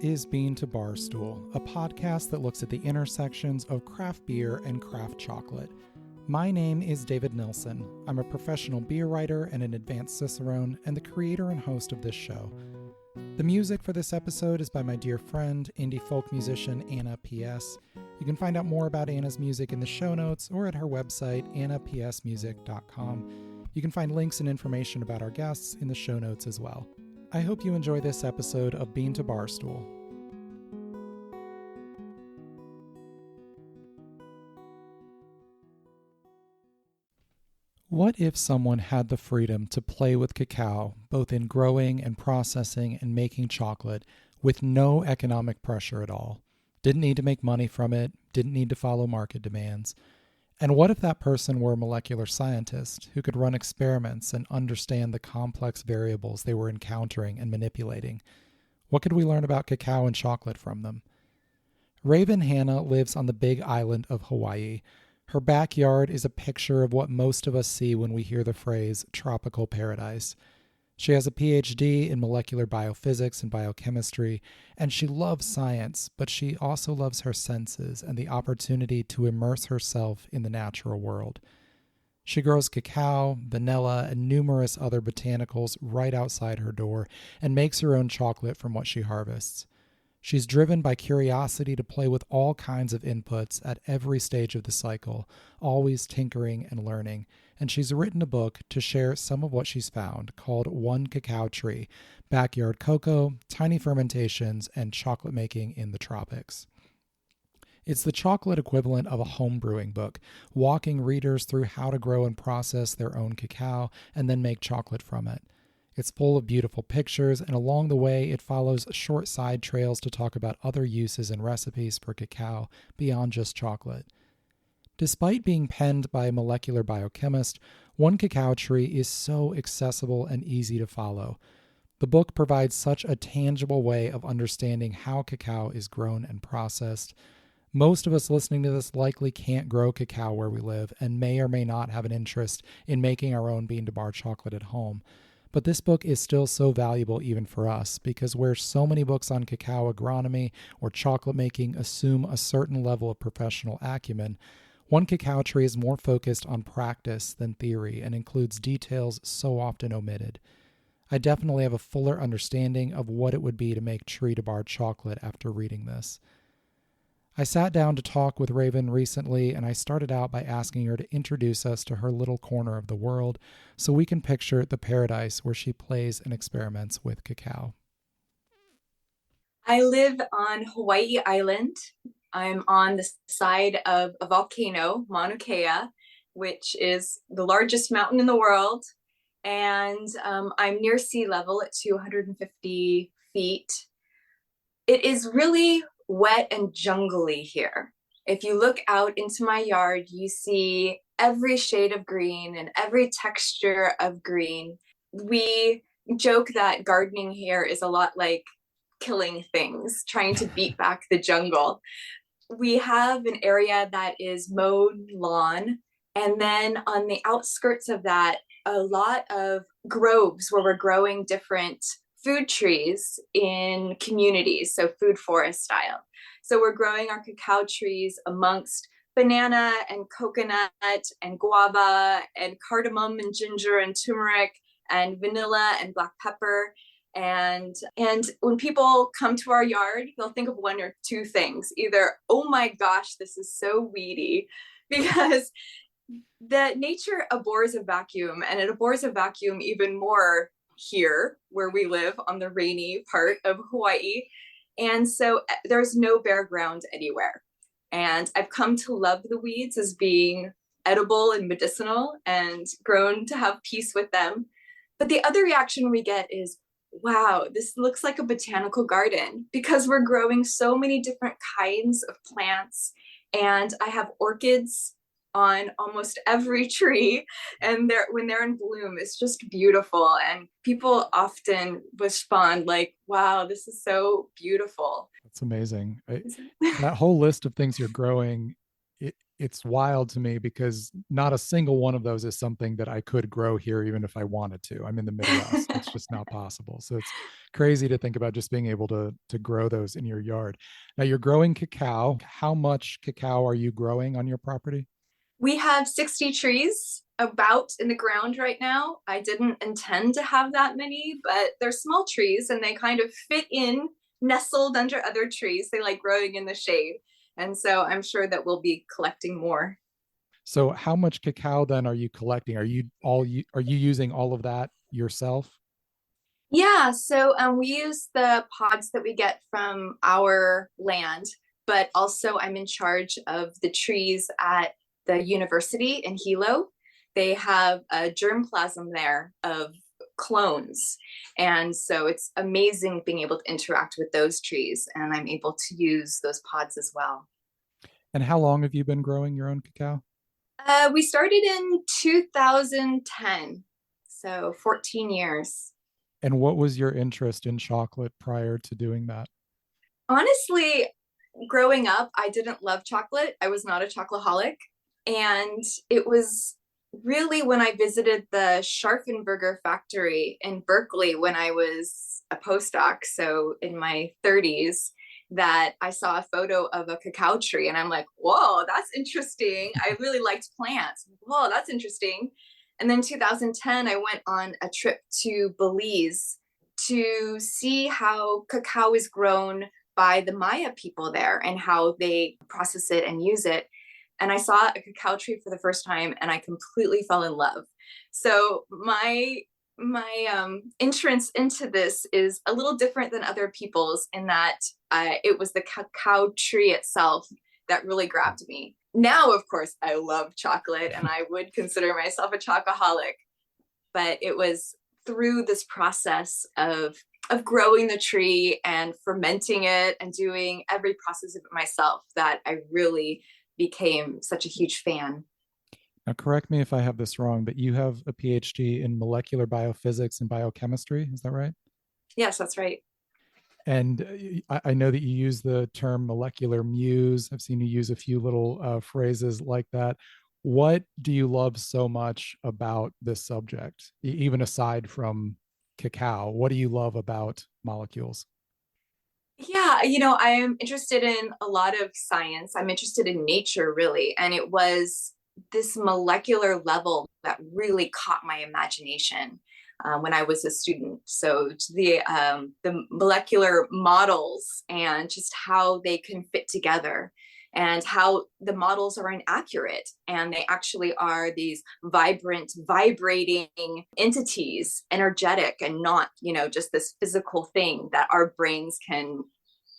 is Bean to Barstool, a podcast that looks at the intersections of craft beer and craft chocolate. My name is David Nilsson. I'm a professional beer writer and an advanced cicerone, and the creator and host of this show. The music for this episode is by my dear friend, indie folk musician Hanna P.S. You can find out more about Anna's music in the show notes or at her website, annapsmusic.com. You can find links and information about our guests in the show notes as well. I hope you enjoy this episode of Bean to Barstool. What if someone had the freedom to play with cacao, both in growing and processing and making chocolate, with no economic pressure at all? Didn't need to make money from it, didn't need to follow market demands. And what if that person were a molecular scientist who could run experiments and understand the complex variables they were encountering and manipulating? What could we learn about cacao and chocolate from them? Raven Hanna lives on the big island of Hawaii. Her backyard is a picture of what most of us see when we hear the phrase tropical paradise. She has a PhD in molecular biophysics and biochemistry, and she loves science, but she also loves her senses and the opportunity to immerse herself in the natural world. She grows cacao, vanilla, and numerous other botanicals right outside her door and makes her own chocolate from what she harvests. She's driven by curiosity to play with all kinds of inputs at every stage of the cycle, always tinkering and learning, and she's written a book to share some of what she's found called One Cacao Tree, Backyard Cocoa, Tiny Fermentations, and Chocolate Making in the Tropics. It's the chocolate equivalent of a home brewing book, walking readers through how to grow and process their own cacao and then make chocolate from it. It's full of beautiful pictures, and along the way, it follows short side trails to talk about other uses and recipes for cacao beyond just chocolate. Despite being penned by a molecular biochemist, One Cacao Tree is so accessible and easy to follow. The book provides such a tangible way of understanding how cacao is grown and processed. Most of us listening to this likely can't grow cacao where we live and may or may not have an interest in making our own bean-to-bar chocolate at home. But this book is still so valuable even for us because where so many books on cacao agronomy or chocolate making assume a certain level of professional acumen, One Cacao Tree is more focused on practice than theory and includes details so often omitted. I definitely have a fuller understanding of what it would be to make tree-to-bar chocolate after reading this. I sat down to talk with Raven recently, and I started out by asking her to introduce us to her little corner of the world so we can picture the paradise where she plays and experiments with cacao. I live on Hawai'i Island. I'm on the side of a volcano, Mauna Kea, which is the largest mountain in the world. And I'm near sea level at 250 feet. It is really wet and jungly here. If you look out into my yard, you see every shade of green and every texture of green. We joke that gardening here is a lot like killing things, trying to beat back the jungle. We have an area that is mowed lawn, and then on the outskirts of that, a lot of groves where we're growing different food trees in communities, so food forest style. So we're growing our cacao trees amongst banana and coconut and guava and cardamom and ginger and turmeric and vanilla and black pepper. And when people come to our yard, they'll think of one or two things. Either, oh my gosh, this is so weedy, because the nature abhors a vacuum, and it abhors a vacuum even more here where we live on the rainy part of Hawaii. And so there's no bare ground anywhere. And I've come to love the weeds as being edible and medicinal and grown to have peace with them. But the other reaction we get is, wow, this looks like a botanical garden, because we're growing so many different kinds of plants. And I have orchids on almost every tree, and when they're in bloom, it's just beautiful. And people often respond like, wow, this is so beautiful. That's amazing. That whole list of things you're growing, it's wild to me because not a single one of those is something that I could grow here, even if I wanted to. I'm in the Midwest. It's just not possible. So it's crazy to think about just being able to grow those in your yard. Now you're growing cacao. How much cacao are you growing on your property? We have 60 trees about in the ground right now. I didn't intend to have that many, but they're small trees and they kind of fit in, nestled under other trees. They like growing in the shade. And so I'm sure that we'll be collecting more. So how much cacao then are you collecting? Are you using all of that yourself? Yeah, so we use the pods that we get from our land, but also I'm in charge of the trees at the university in Hilo. They have a germplasm there of clones. And so it's amazing being able to interact with those trees, and I'm able to use those pods as well. And how long have you been growing your own cacao? We started in 2010, so 14 years. And what was your interest in chocolate prior to doing that? Honestly, growing up, I didn't love chocolate. I was not a chocoholic. And it was really when I visited the Scharfenberger factory in Berkeley when I was a postdoc, so in my 30s, that I saw a photo of a cacao tree. And I'm like, whoa, that's interesting. I really liked plants. Whoa, that's interesting. And then 2010, I went on a trip to Belize to see how cacao is grown by the Maya people there and how they process it and use it. And I saw a cacao tree for the first time and I completely fell in love. So my entrance into this is a little different than other people's in that it was the cacao tree itself that really grabbed me. Now, of course, I love chocolate and I would consider myself a chocoholic, but it was through this process of growing the tree and fermenting it and doing every process of it myself that I really became such a huge fan. Now, correct me if I have this wrong, but you have a PhD in molecular biophysics and biochemistry. Is that right? Yes, that's right. And I know that you use the term molecular muse. I've seen you use a few little phrases like that. What do you love so much about this subject, even aside from cacao? What do you love about molecules? Yeah, I am interested in a lot of science. I'm interested in nature, really. And it was this molecular level that really caught my imagination when I was a student. So the molecular models and just how they can fit together and how the models are inaccurate and they actually are these vibrant, vibrating entities, energetic and not, just this physical thing that our brains can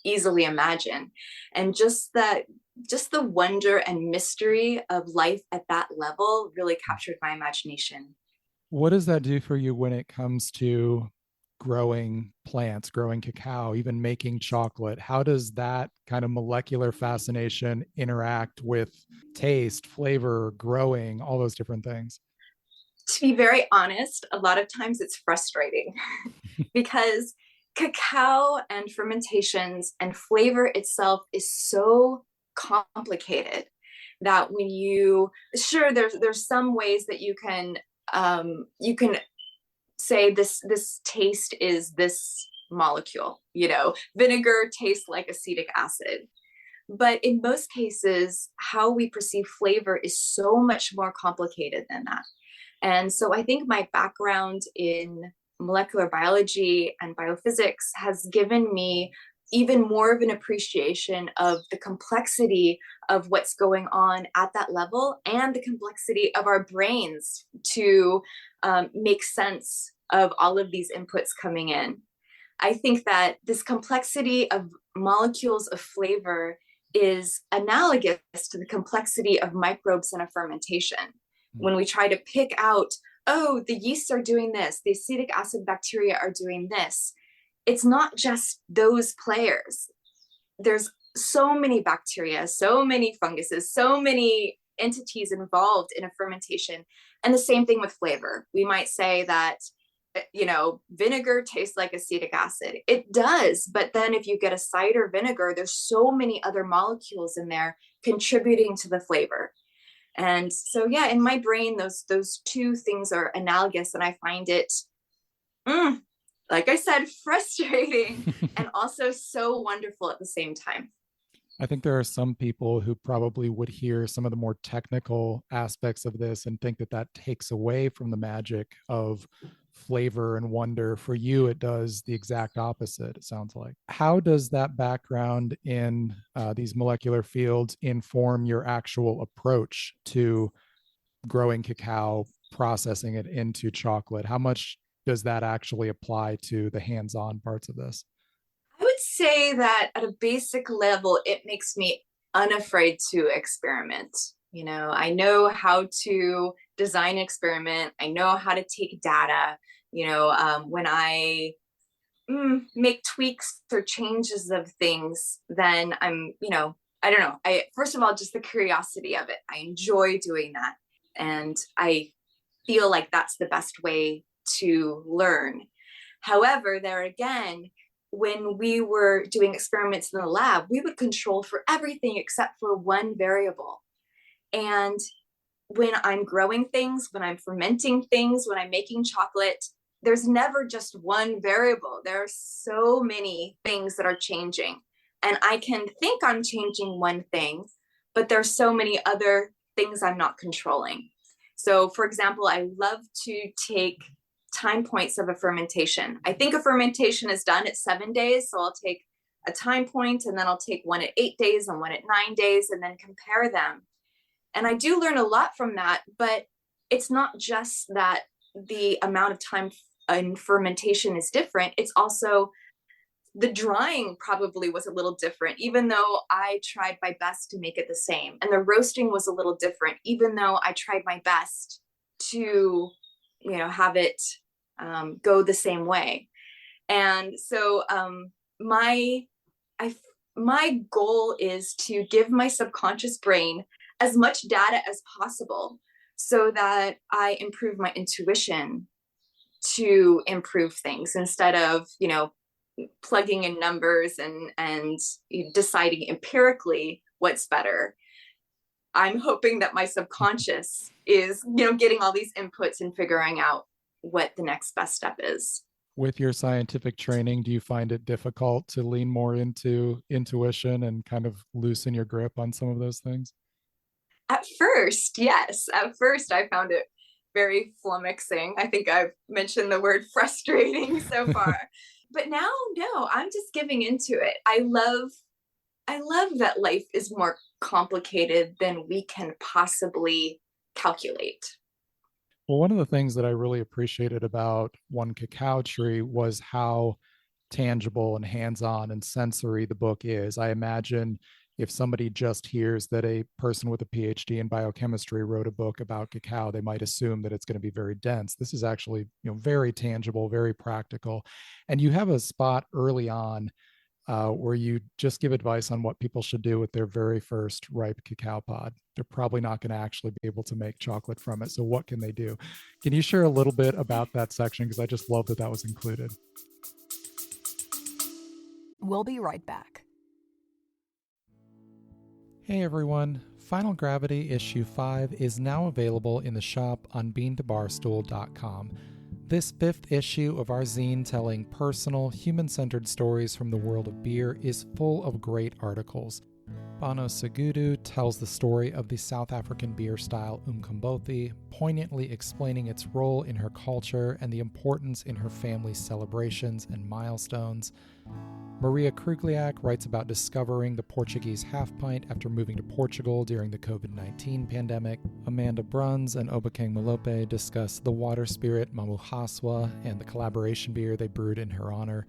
easily imagine. And just the wonder and mystery of life at that level really captured my imagination. What does that do for you when it comes to growing plants, growing cacao, even making chocolate? How does that kind of molecular fascination interact with taste, flavor, growing, all those different things? To be very honest, a lot of times it's frustrating because cacao and fermentations and flavor itself is so complicated that when you sure there's some ways that you can say this taste is this molecule, vinegar tastes like acetic acid, but in most cases how we perceive flavor is so much more complicated than that. And so I think my background in molecular biology and biophysics has given me even more of an appreciation of the complexity of what's going on at that level and the complexity of our brains to make sense of all of these inputs coming in. I think that this complexity of molecules of flavor is analogous to the complexity of microbes in a fermentation. When we try to pick out, oh, the yeasts are doing this, the acetic acid bacteria are doing this, it's not just those players. There's so many bacteria, so many funguses, so many entities involved in a fermentation. And the same thing with flavor. We might say that vinegar tastes like acetic acid. It does. But then if you get a cider vinegar, there's so many other molecules in there contributing to the flavor. And so, yeah, in my brain, those two things are analogous. And I find it, like I said, frustrating and also so wonderful at the same time. I think there are some people who probably would hear some of the more technical aspects of this and think that that takes away from the magic of flavor and wonder. For you, it does the exact opposite, it sounds like. How does that background in these molecular fields inform your actual approach to growing cacao, processing it into chocolate? How much does that actually apply to the hands-on parts of this? I would say that at a basic level, it makes me unafraid to experiment. I know how to design an experiment. I know how to take data. When I make tweaks or changes of things, then I don't know. First of all, just the curiosity of it. I enjoy doing that. And I feel like that's the best way to learn. However, there again, when we were doing experiments in the lab, we would control for everything except for one variable. And when I'm growing things, when I'm fermenting things, when I'm making chocolate, there's never just one variable. There are so many things that are changing. And I can think I'm changing one thing, but there's so many other things I'm not controlling. So, for example, I love to take time points of a fermentation. I think a fermentation is done at 7 days. So I'll take a time point and then I'll take one at 8 days and one at 9 days and then compare them. And I do learn a lot from that, but it's not just that the amount of time in fermentation is different. It's also the drying probably was a little different, even though I tried my best to make it the same. And the roasting was a little different, even though I tried my best to have it go the same way. And so my goal is to give my subconscious brain as much data as possible so that I improve my intuition to improve things instead of, plugging in numbers and deciding empirically what's better. I'm hoping that my subconscious is, getting all these inputs and figuring out what the next best step is. With your scientific training, do you find it difficult to lean more into intuition and kind of loosen your grip on some of those things? At first, yes. At first, I found it very flummoxing. I think I've mentioned the word frustrating so far. But now, no, I'm just giving into it. I love that life is more complicated than we can possibly calculate. Well, one of the things that I really appreciated about One Cacao Tree was how tangible and hands-on and sensory the book is. I imagine if somebody just hears that a person with a PhD in biochemistry wrote a book about cacao, they might assume that it's going to be very dense. This is actually, very tangible, very practical. And you have a spot early on where you just give advice on what people should do with their very first ripe cacao pod. They're probably not going to actually be able to make chocolate from it. So what can they do? Can you share a little bit about that section? Because I just love that that was included. We'll be right back. Hey everyone, Final Gravity Issue 5 is now available in the shop on beantobarstool.com. This 5th issue of our zine telling personal, human-centered stories from the world of beer is full of great articles. Bano Segudu tells the story of the South African beer style Umkombothi, poignantly explaining its role in her culture and the importance in her family's celebrations and milestones. Maria Krugliak writes about discovering the Portuguese half pint after moving to Portugal during the COVID-19 pandemic. Amanda Bruns and Obakeng Malope discuss the water spirit Mamuhaswa and the collaboration beer they brewed in her honor.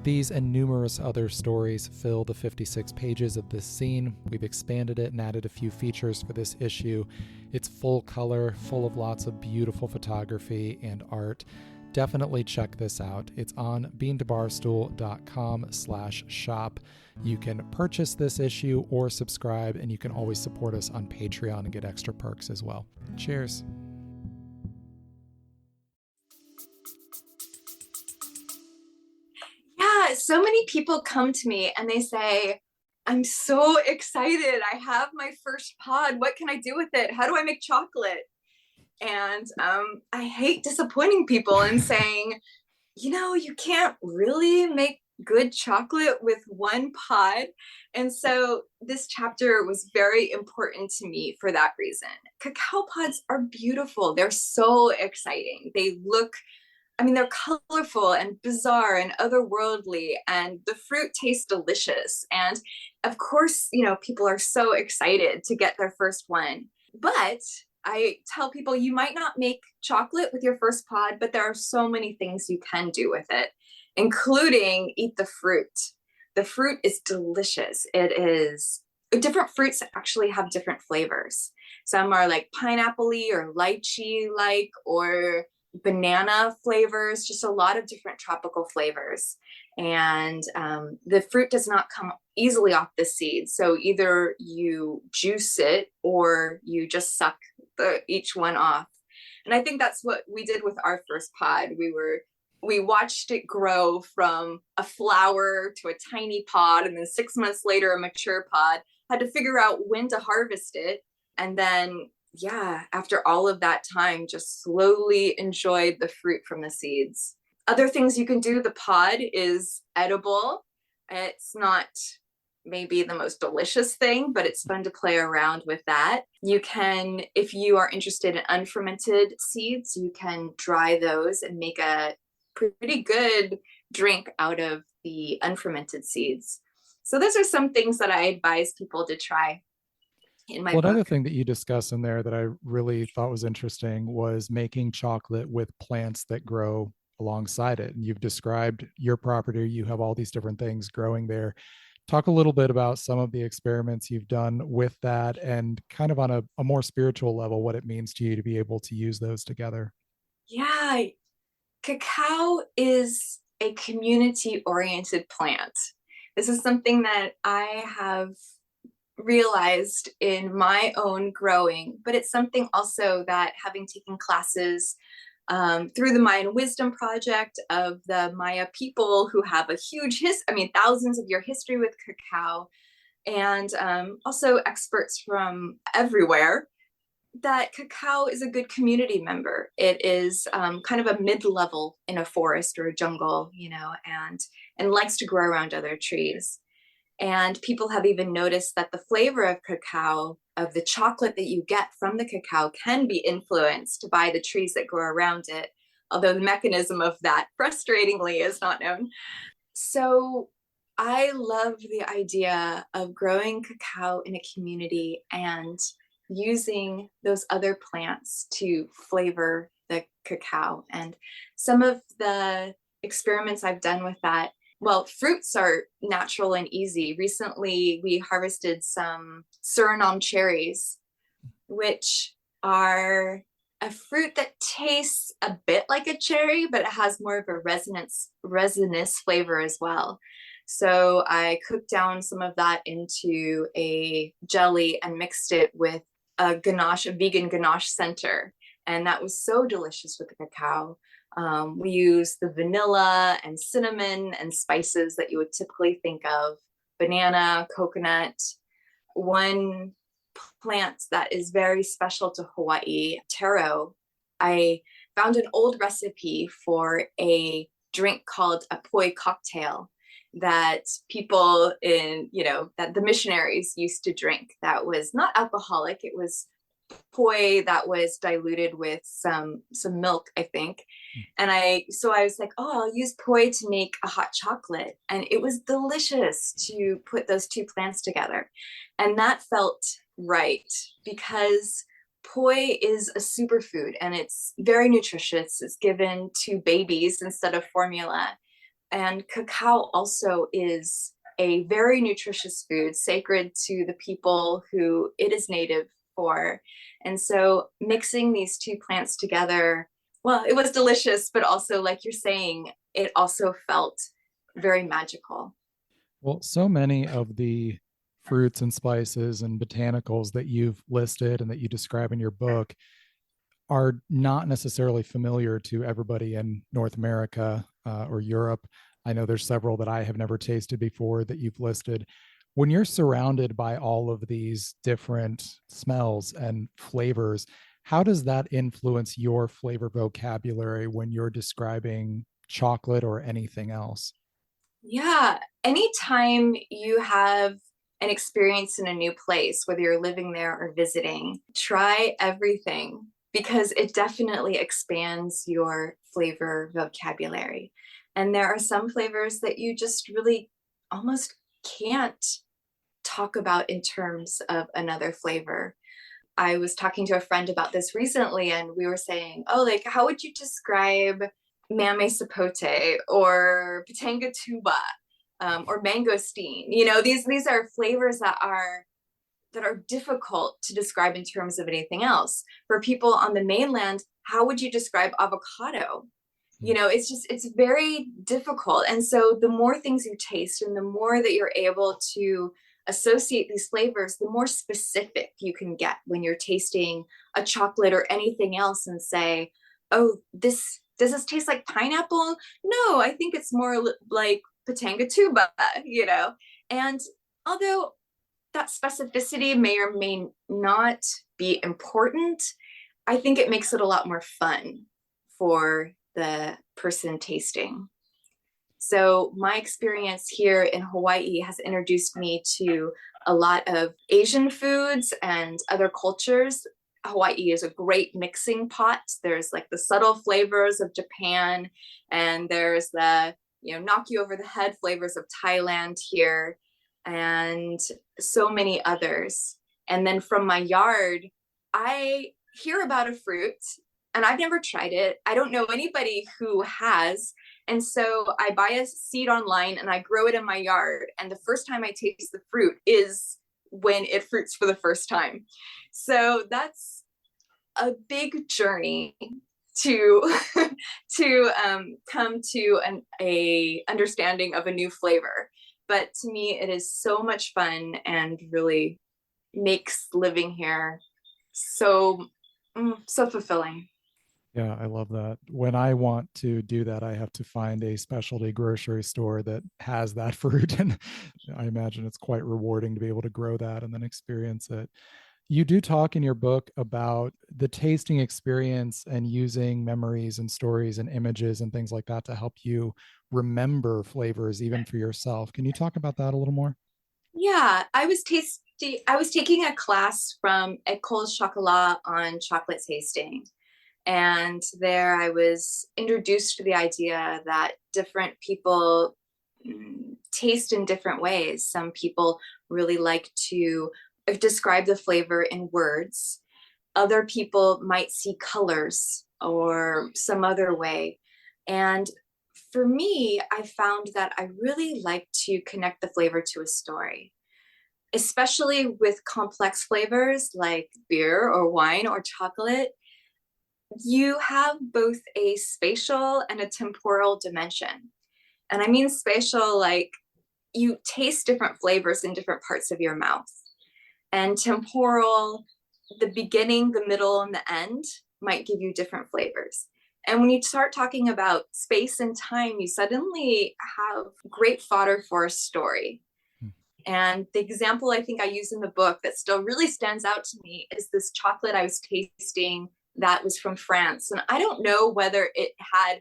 These and numerous other stories fill the 56 pages of this zine. We've expanded it and added a few features for this issue. It's full color, full of lots of beautiful photography and art. Definitely check this out. It's on beantobarstool.com/shop. You can purchase this issue or subscribe, and you can always support us on Patreon and get extra perks as well. Cheers. so many people come to me and they say, I'm so excited. I have my first pod. What can I do with it? How do I make chocolate? And I hate disappointing people and saying, you can't really make good chocolate with one pod. And so this chapter was very important to me for that reason. Cacao pods are beautiful. They're so exciting. They're colorful and bizarre and otherworldly, and the fruit tastes delicious. And of course, people are so excited to get their first one. But I tell people you might not make chocolate with your first pod, but there are so many things you can do with it, including eat the fruit. The fruit is delicious. Different fruits actually have different flavors. Some are like pineapple-y or lychee-like or banana flavors, just a lot of different tropical flavors. And the fruit does not come easily off the seed. So either you juice it or you just suck each one off. And I think that's what we did with our first pod. We watched it grow from a flower to a tiny pod, and then 6 months later, a mature pod. Had to figure out when to harvest it. And then, after all of that time, just slowly enjoyed the fruit from the seeds. Other things you can do, the pod is edible. It's not maybe the most delicious thing, but it's fun to play around with that. You can, if you are interested in unfermented seeds, you can dry those and make a pretty good drink out of the unfermented seeds. So those are some things that I advise people to try in my book. Another thing that you discuss in there that I really thought was interesting was making chocolate with plants that grow alongside it. And you've described your property. You have all these different things growing there. Talk a little bit about some of the experiments you've done with that and kind of on a more spiritual level, what it means to you to be able to use those together. Yeah, cacao is a community-oriented plant. This is something that I have realized in my own growing, but it's something also that, having taken classes through the Mayan Wisdom Project of the Maya people who have a huge thousands of year history with cacao, and also experts from everywhere, that cacao is a good community member. It is kind of a mid-level in a forest or a jungle, and likes to grow around other trees. And people have even noticed that the flavor of cacao, of the chocolate that you get from the cacao, can be influenced by the trees that grow around it, although the mechanism of that, frustratingly, is not known. So I love the idea of growing cacao in a community and using those other plants to flavor the cacao. And some of the experiments I've done with that, fruits are natural and easy. Recently, we harvested some Suriname cherries, which are a fruit that tastes a bit like a cherry, but it has more of a resinous flavor as well. So I cooked down some of that into a jelly and mixed it with a vegan ganache center. And that was so delicious with the cacao. We use the vanilla and cinnamon and spices that you would typically think of, banana, coconut. One plant that is very special to Hawaii, taro. I found an old recipe for a drink called a poi cocktail that people that the missionaries used to drink, that was not alcoholic. It was poi that was diluted with some milk, I think. And I was like, I'll use poi to make a hot chocolate. And it was delicious to put those two plants together. And that felt right, because poi is a superfood and it's very nutritious. It's given to babies instead of formula. And cacao also is a very nutritious food, sacred to the people who it is native for. And so mixing these two plants together, it was delicious, but also, like you're saying, it also felt very magical. Well, so many of the fruits and spices and botanicals that you've listed and that you describe in your book are not necessarily familiar to everybody in North America or Europe. I know there's several that I have never tasted before that you've listed. When you're surrounded by all of these different smells and flavors, how does that influence your flavor vocabulary when you're describing chocolate or anything else? Yeah, anytime you have an experience in a new place, whether you're living there or visiting, try everything because it definitely expands your flavor vocabulary. And there are some flavors that you just really almost can't talk about in terms of another flavor. I was talking to a friend about this recently, and we were saying, oh, like, how would you describe mame sapote or pitanga tuba or mangosteen? You know, these are flavors that are difficult to describe in terms of anything else. For people on the mainland, how would you describe avocado? You know, it's very difficult. And so the more things you taste and the more that you're able to associate these flavors, the more specific you can get when you're tasting a chocolate or anything else and say, oh, this does this taste like pineapple? No, I think it's more like pitanga tuba, you know. And although that specificity may or may not be important, I think it makes it a lot more fun for the person tasting. So my experience here in Hawaii has introduced me to a lot of Asian foods and other cultures. Hawaii is a great mixing pot. There's like the subtle flavors of Japan, and there's the, you know, knock you over the head flavors of Thailand here, and so many others. And then from my yard, I hear about a fruit and I've never tried it. I don't know anybody who has. And so I buy a seed online and I grow it in my yard. And the first time I taste the fruit is when it fruits for the first time. So that's a big journey to come to a understanding of a new flavor. But to me, it is so much fun and really makes living here so fulfilling. Yeah, I love that. When I want to do that, I have to find a specialty grocery store that has that fruit. And I imagine it's quite rewarding to be able to grow that and then experience it. You do talk in your book about the tasting experience and using memories and stories and images and things like that to help you remember flavors, even for yourself. Can you talk about that a little more? Yeah, I was taking a class from École Chocolat on chocolate tasting. And there I was introduced to the idea that different people taste in different ways. Some people really like to describe the flavor in words. Other people might see colors or some other way. And for me, I found that I really like to connect the flavor to a story, especially with complex flavors like beer or wine or chocolate. You have both a spatial and a temporal dimension. And I mean spatial, like you taste different flavors in different parts of your mouth. And temporal, the beginning, the middle, and the end might give you different flavors. And when you start talking about space and time, you suddenly have great fodder for a story. And the example I think I use in the book that still really stands out to me is this chocolate I was tasting that was from France. And I don't know whether it had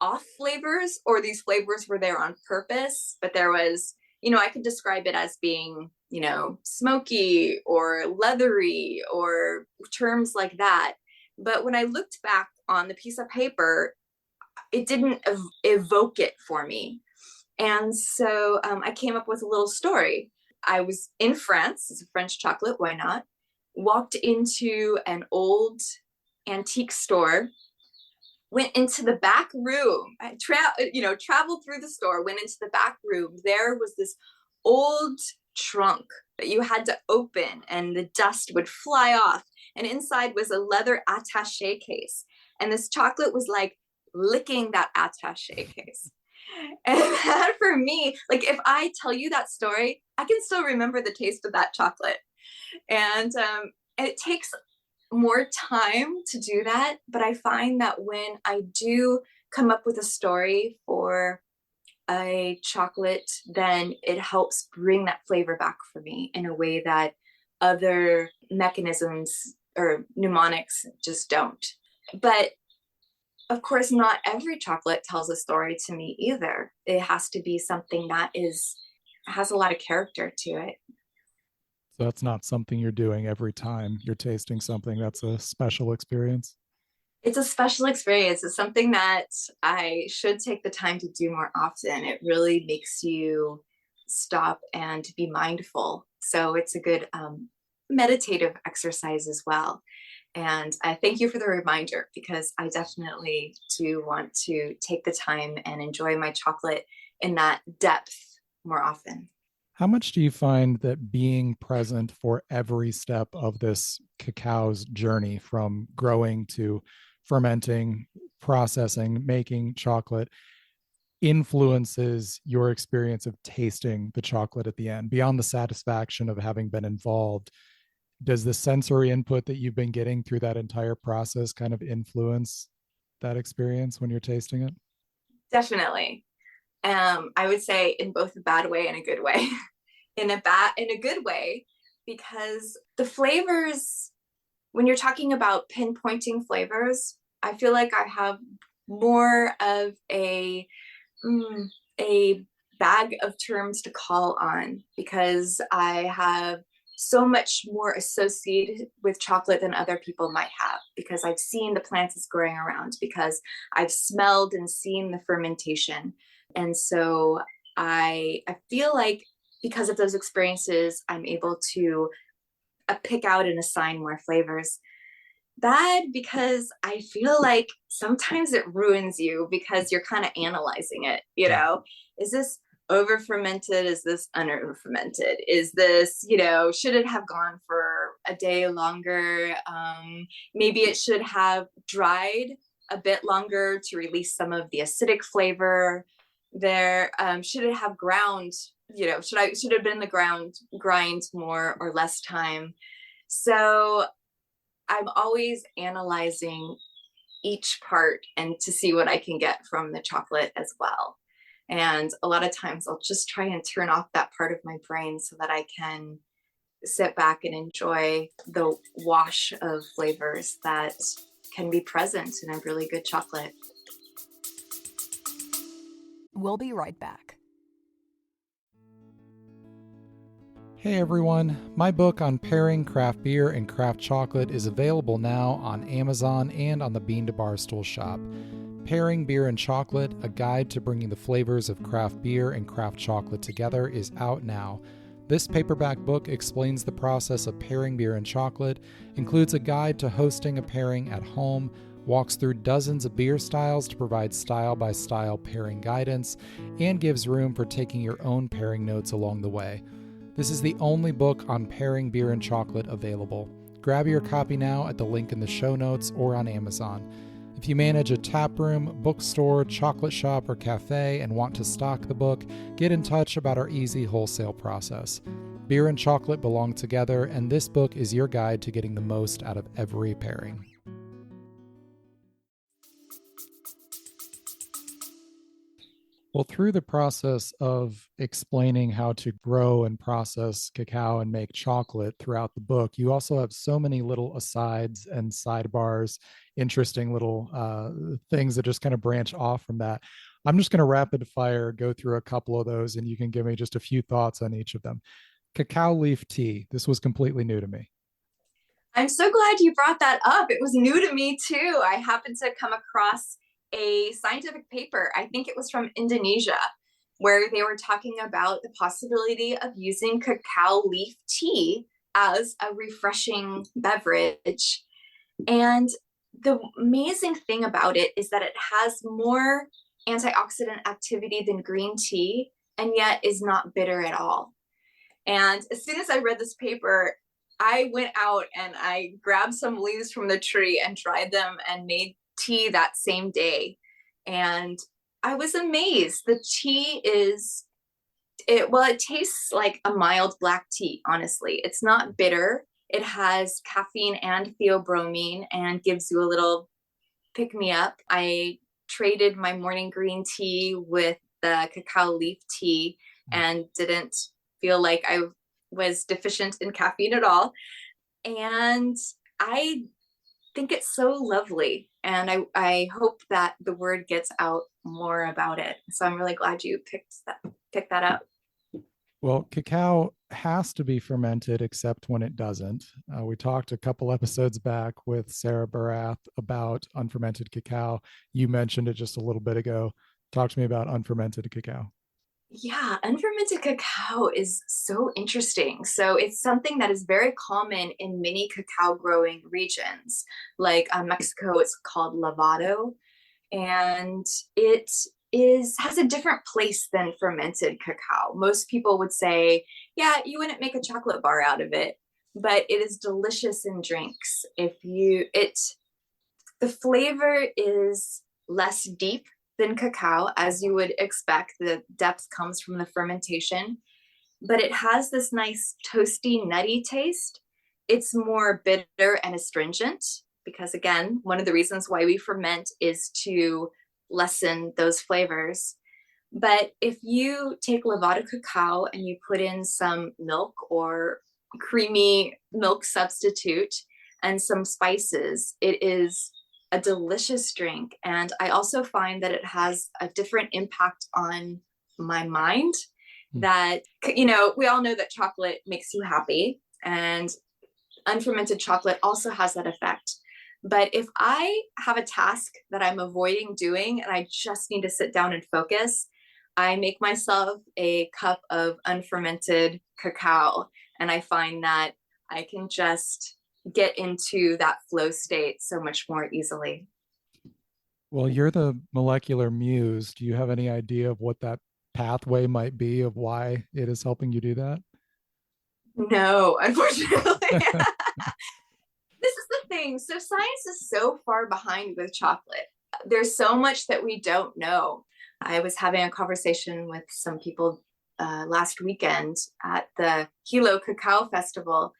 off flavors or these flavors were there on purpose, but there was, you know, I could describe it as being, you know, smoky or leathery or terms like that. But when I looked back on the piece of paper, it didn't evoke it for me. And so I came up with a little story. I was in France, it's a French chocolate, why not? Walked into an old antique store, went into the back room, traveled through the store, went into the back room. There was this old trunk that you had to open and the dust would fly off. And inside was a leather attaché case. And this chocolate was like licking that attaché case. And that for me, like if I tell you that story, I can still remember the taste of that chocolate. And it takes more time to do that. But I find that when I do come up with a story for a chocolate, then it helps bring that flavor back for me in a way that other mechanisms or mnemonics just don't. But of course, not every chocolate tells a story to me either. It has to be something that has a lot of character to it. So that's not something you're doing every time you're tasting something. That's a special experience. It's a special experience. It's something that I should take the time to do more often. It really makes you stop and be mindful. So it's a good meditative exercise as well. And I thank you for the reminder, because I definitely do want to take the time and enjoy my chocolate in that depth more often. How much do you find that being present for every step of this cacao's journey, from growing to fermenting, processing, making chocolate, influences your experience of tasting the chocolate at the end, beyond the satisfaction of having been involved? Does the sensory input that you've been getting through that entire process kind of influence that experience when you're tasting it? Definitely. I would say in both a bad way and a good way. In a good way, because the flavors, when you're talking about pinpointing flavors, I feel like I have more of a bag of terms to call on, because I have so much more associated with chocolate than other people might have, because I've seen the plants it's growing around, because I've smelled and seen the fermentation. And so I feel like because of those experiences, I'm able to pick out and assign more flavors. Bad, because I feel like sometimes it ruins you, because you're kind of analyzing it, is this over fermented? Is this under fermented? Is this, should it have gone for a day longer? Maybe it should have dried a bit longer to release some of the acidic flavor there. Should it have ground? Should have been the grind more or less time? So I'm always analyzing each part and to see what I can get from the chocolate as well. And a lot of times I'll just try and turn off that part of my brain so that I can sit back and enjoy the wash of flavors that can be present in a really good chocolate. We'll be right back. Hey everyone, my book on pairing craft beer and craft chocolate is available now on Amazon and on the Bean to Barstool shop. Pairing Beer and Chocolate, a guide to bringing the flavors of craft beer and craft chocolate together, is out now. This paperback book explains the process of pairing beer and chocolate, includes a guide to hosting a pairing at home, walks through dozens of beer styles to provide style-by-style pairing guidance, and gives room for taking your own pairing notes along the way. This is the only book on pairing beer and chocolate available. Grab your copy now at the link in the show notes or on Amazon. If you manage a tap room, bookstore, chocolate shop, or cafe and want to stock the book, get in touch about our easy wholesale process. Beer and chocolate belong together, and this book is your guide to getting the most out of every pairing. Well, through the process of explaining how to grow and process cacao and make chocolate throughout the book, you also have so many little asides and sidebars, interesting little things that just kind of branch off from that. I'm just going to rapid fire go through a couple of those, and you can give me just a few thoughts on each of them. Cacao leaf tea. This was completely new to me. I'm so glad you brought that up. It was new to me too. I happened to come across a scientific paper, I think it was from Indonesia, where they were talking about the possibility of using cacao leaf tea as a refreshing beverage. And the amazing thing about it is that it has more antioxidant activity than green tea, and yet is not bitter at all. And as soon as I read this paper, I went out and I grabbed some leaves from the tree and dried them and made tea that same day. And I was amazed. The tea it tastes like a mild black tea, honestly. It's not bitter. It has caffeine and theobromine and gives you a little pick me up. I traded my morning green tea with the cacao leaf tea and didn't feel like I was deficient in caffeine at all. And I think it's so lovely. And I hope that the word gets out more about it. So I'm really glad you picked that up. Well, cacao has to be fermented except when it doesn't. We talked a couple episodes back with Sarah Barath about unfermented cacao. You mentioned it just a little bit ago. Talk to me about unfermented cacao. Yeah, unfermented cacao is so interesting. So it's something that is very common in many cacao growing regions. Like Mexico, it's called lavado, and it has a different place than fermented cacao. Most people would say, yeah, you wouldn't make a chocolate bar out of it, but it is delicious in drinks. The flavor is less deep than cacao, as you would expect. The depth comes from the fermentation, but it has this nice toasty, nutty taste. It's more bitter and astringent because, again, one of the reasons why we ferment is to lessen those flavors. But if you take lavado cacao and you put in some milk or creamy milk substitute and some spices, it is a delicious drink. And I also find that it has a different impact on my mind. That, we all know that chocolate makes you happy, and unfermented chocolate also has that effect. But if I have a task that I'm avoiding doing and I just need to sit down and focus, I make myself a cup of unfermented cacao, and I find that I can just get into that flow state so much more easily. Well, you're the molecular muse. Do you have any idea of what that pathway might be of why it is helping you do that? No, unfortunately. This is the thing. So science is so far behind with chocolate. There's so much that we don't know. I was having a conversation with some people last weekend at the Hilo Cacao Festival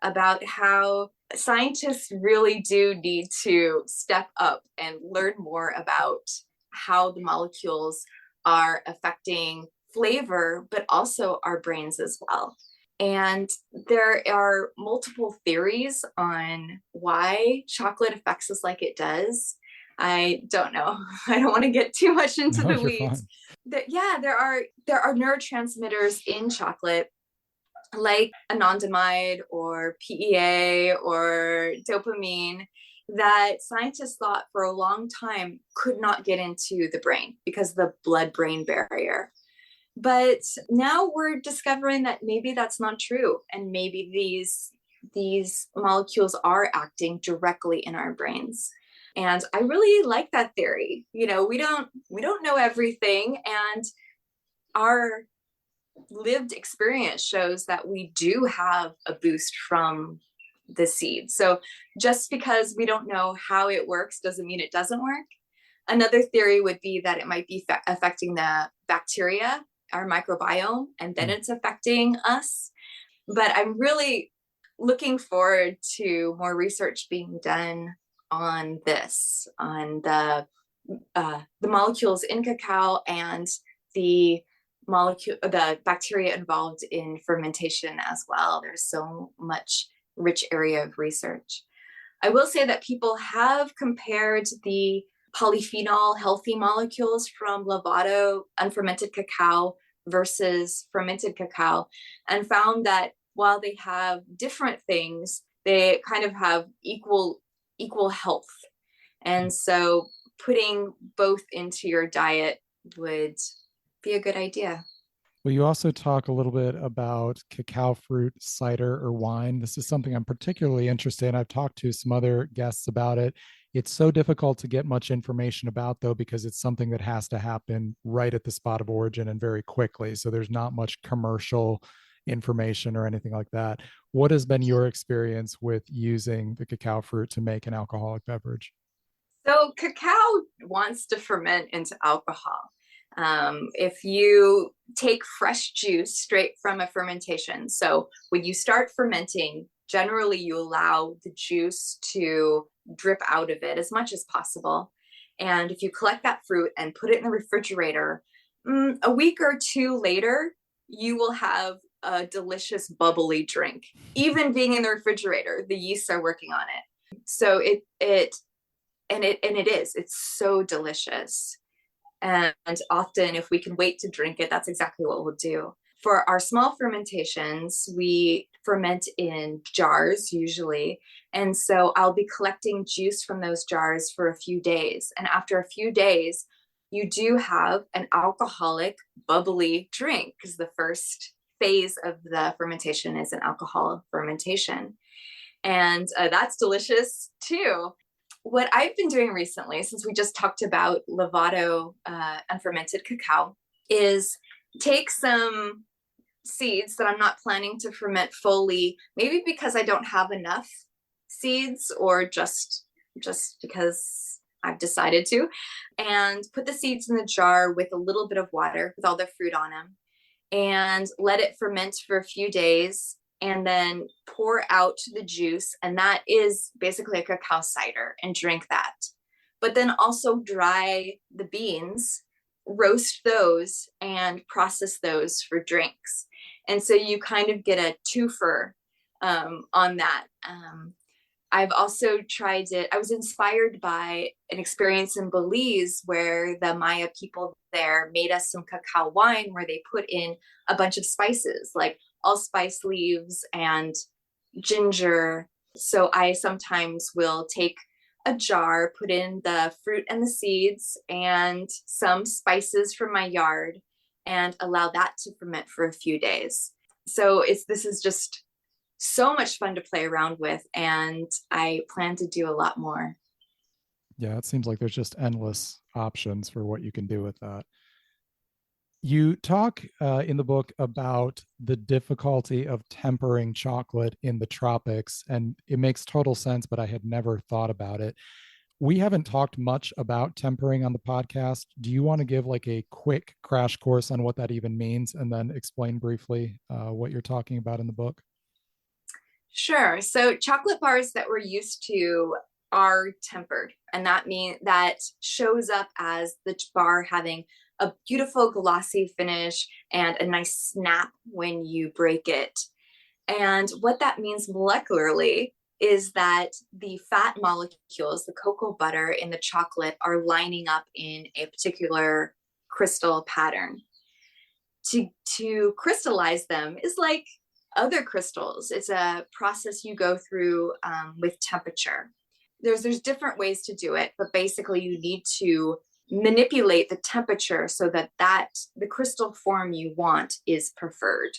about how scientists really do need to step up and learn more about how the molecules are affecting flavor, but also our brains as well. And there are multiple theories on why chocolate affects us like it does. I don't know. I don't want to get too much into the weeds. There are neurotransmitters in chocolate, like anandamide or PEA or dopamine, that scientists thought for a long time could not get into the brain because of the blood-brain barrier. But now we're discovering that maybe that's not true, and maybe these molecules are acting directly in our brains. And I really like that theory. We don't know everything, and our lived experience shows that we do have a boost from the seed. So just because we don't know how it works doesn't mean it doesn't work. Another theory would be that it might be affecting the bacteria, our microbiome, and then it's affecting us. But I'm really looking forward to more research being done on this, on the molecules in cacao and the bacteria involved in fermentation as well. There's so much rich area of research. I will say that people have compared the polyphenol healthy molecules from lavado unfermented cacao versus fermented cacao, and found that while they have different things, they kind of have equal health. And so putting both into your diet would be a good idea. Well, you also talk a little bit about cacao fruit cider or wine. This is something I'm particularly interested in. I've talked to some other guests about it. It's so difficult to get much information about, though, because it's something that has to happen right at the spot of origin and very quickly. So there's not much commercial information or anything like that. What has been your experience with using the cacao fruit to make an alcoholic beverage? So cacao wants to ferment into alcohol. If you take fresh juice straight from a fermentation, so when you start fermenting, generally you allow the juice to drip out of it as much as possible. And if you collect that fruit and put it in the refrigerator, A week or two later, you will have a delicious bubbly drink. Even being in the refrigerator, the yeasts are working on it. So it's so delicious. And often if we can wait to drink it, that's exactly what we'll do. For our small fermentations, we ferment in jars usually. And so I'll be collecting juice from those jars for a few days. And after a few days, you do have an alcoholic, bubbly drink, because the first phase of the fermentation is an alcohol fermentation. And that's delicious too. What I've been doing recently, since we just talked about Lavado unfermented cacao, is take some seeds that I'm not planning to ferment fully, maybe because I don't have enough seeds, or just because I've decided to, and put the seeds in the jar with a little bit of water with all the fruit on them, and let it ferment for a few days, and then pour out the juice. And that is basically a cacao cider, and drink that. But then also dry the beans, roast those, and process those for drinks. And so you kind of get a twofer on that. I've also tried it. I was inspired by an experience in Belize where the Maya people there made us some cacao wine, where they put in a bunch of spices like allspice leaves and ginger. So I sometimes will take a jar, put in the fruit and the seeds and some spices from my yard, and allow that to ferment for a few days. So this is just so much fun to play around with, and I plan to do a lot more. Yeah, it seems like there's just endless options for what you can do with that. You talk in the book about the difficulty of tempering chocolate in the tropics, and it makes total sense, but I had never thought about it. We haven't talked much about tempering on the podcast. Do you want to give like a quick crash course on what that even means, and then explain briefly what you're talking about in the book? Sure. So chocolate bars that we're used to are tempered, and that shows up as the bar having a beautiful glossy finish and a nice snap when you break it. And what that means molecularly is that the fat molecules, the cocoa butter in the chocolate, are lining up in a particular crystal pattern. To crystallize them is like other crystals. It's a process you go through with temperature. There's different ways to do it, but basically you need to manipulate the temperature so that the crystal form you want is preferred.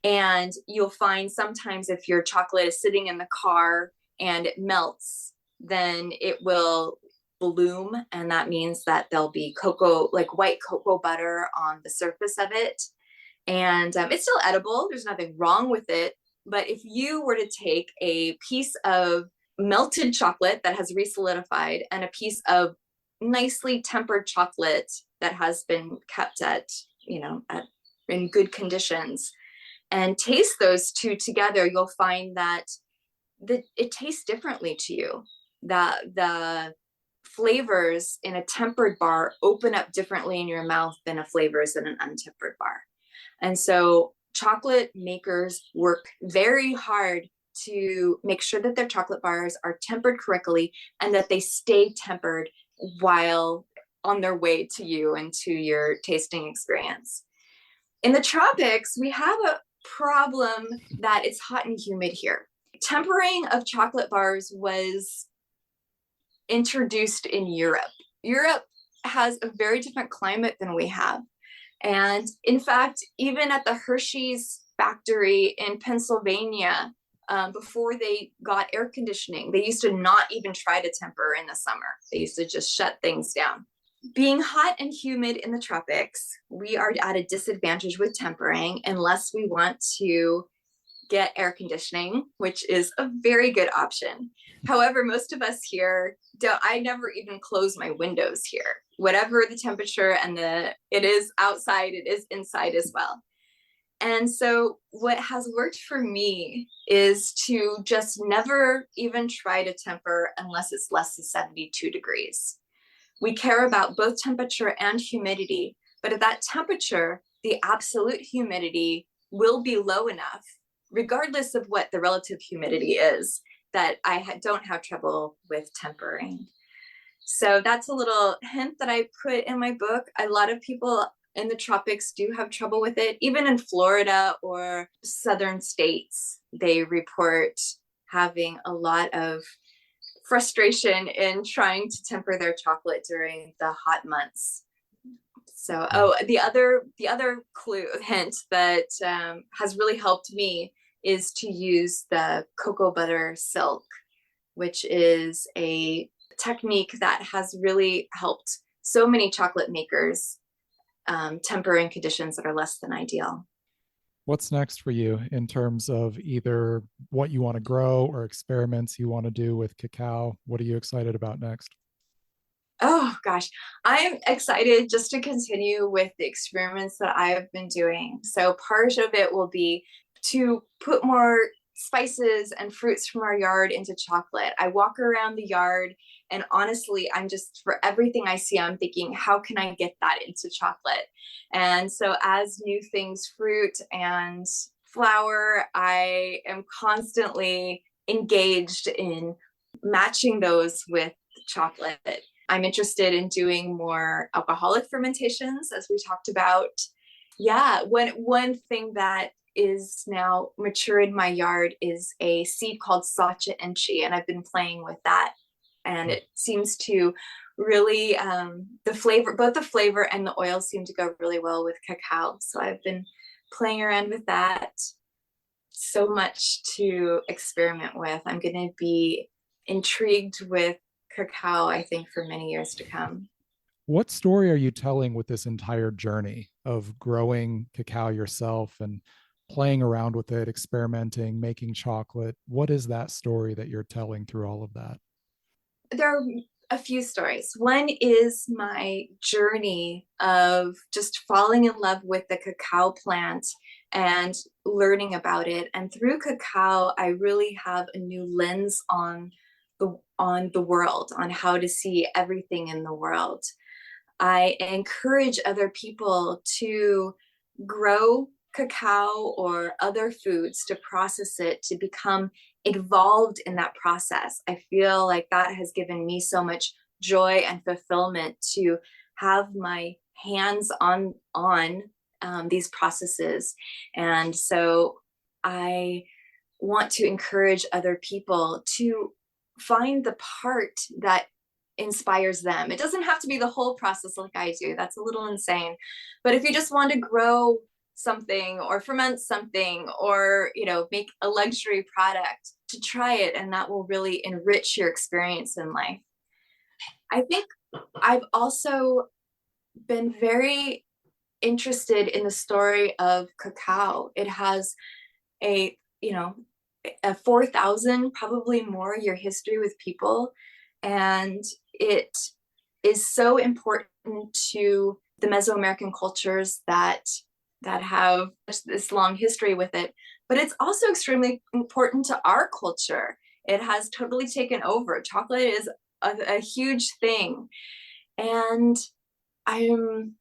And you'll find sometimes if your chocolate is sitting in the car and it melts, then it will bloom, and that means that there'll be cocoa, like white cocoa butter on the surface of it. And it's still edible. There's nothing wrong with it. But if you were to take a piece of melted chocolate that has resolidified and a piece of nicely tempered chocolate that has been kept in good conditions, and taste those two together, you'll find that it tastes differently to you. The flavors in a tempered bar open up differently in your mouth than a flavors in an untempered bar. And so chocolate makers work very hard to make sure that their chocolate bars are tempered correctly and that they stay tempered while on their way to you and to your tasting experience. In the tropics, we have a problem that it's hot and humid here. Tempering of chocolate bars was introduced in Europe. Europe has a very different climate than we have. And in fact, even at the Hershey's factory in Pennsylvania, before they got air conditioning, they used to not even try to temper in the summer. They used to just shut things down. Being hot and humid in the tropics, we are at a disadvantage with tempering unless we want to get air conditioning, which is a very good option. However, most of us here I never even close my windows here. Whatever the temperature and it is outside, it is inside as well. And so what has worked for me is to just never even try to temper unless it's less than 72 degrees. We care about both temperature and humidity, But at that temperature, the absolute humidity will be low enough, regardless of what the relative humidity is, that I don't have trouble with tempering. So that's a little hint that I put in my book. A lot of people in the tropics do have trouble with it. Even in Florida or southern states, they report having a lot of frustration in trying to temper their chocolate during the hot months. So, the other hint that has really helped me is to use the cocoa butter silk, which is a technique that has really helped so many chocolate makers temper in conditions that are less than ideal. What's next for you in terms of either what you want to grow or experiments you want to do with cacao? What are you excited about next? Oh gosh, I'm excited just to continue with the experiments that I've been doing. So part of it will be to put more spices and fruits from our yard into chocolate. I walk around the yard and honestly, I'm just, for everything I see, I'm thinking, how can I get that into chocolate? And so as new things fruit and flower, I am constantly engaged in matching those with chocolate. I'm interested in doing more alcoholic fermentations, as we talked about. Yeah, one thing that is now mature in my yard is a seed called Sacha Enchi, and I've been playing with that. And it seems to really, both the flavor and the oil seem to go really well with cacao. So I've been playing around with that. So much to experiment with. I'm going to be intrigued with cacao, I think, for many years to come. What story are you telling with this entire journey of growing cacao yourself and playing around with it, experimenting, making chocolate? What is that story that you're telling through all of that? There are a few stories. One is my journey of just falling in love with the cacao plant and learning about it. And through cacao, I really have a new lens on the world, on how to see everything in the world. I encourage other people to grow cacao or other foods, to process it, to become involved in that process. I feel like that has given me so much joy and fulfillment to have my hands on these processes. And so I want to encourage other people to find the part that inspires them. It doesn't have to be the whole process like I do. That's a little insane. But if you just want to grow something or ferment something or, make a luxury product, to try it, and that will really enrich your experience in life. I think I've also been very interested in the story of cacao. It has a 4,000, probably more, year history with people. And it is so important to the Mesoamerican cultures that have this long history with it. But it's also extremely important to our culture. It has totally taken over. Chocolate is a huge thing. And I'm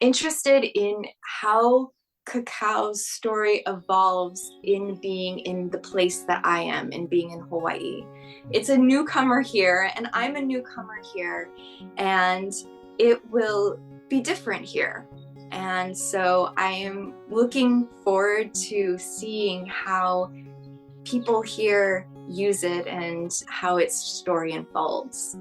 interested in how cacao's story evolves in being in the place that I am, in being in Hawaii. It's a newcomer here, and I'm a newcomer here, and it will be different here. And so I am looking forward to seeing how people here use it and how its story unfolds.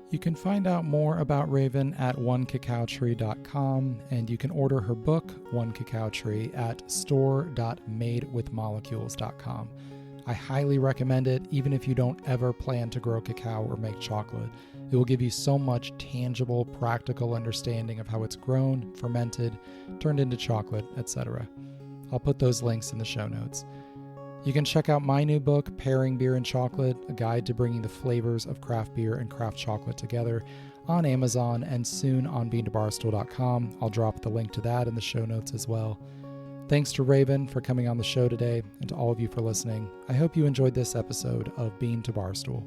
You can find out more about Raven at onecacaotree.com, and you can order her book, One Cacao Tree, at store.madewithmolecules.com. I highly recommend it, even if you don't ever plan to grow cacao or make chocolate. It will give you so much tangible, practical understanding of how it's grown, fermented, turned into chocolate, etc. I'll put those links in the show notes. You can check out my new book, Pairing Beer and Chocolate, a guide to bringing the flavors of craft beer and craft chocolate together, on Amazon and soon on beantobarstool.com. I'll drop the link to that in the show notes as well. Thanks to Raven for coming on the show today, and to all of you for listening. I hope you enjoyed this episode of Bean to Barstool.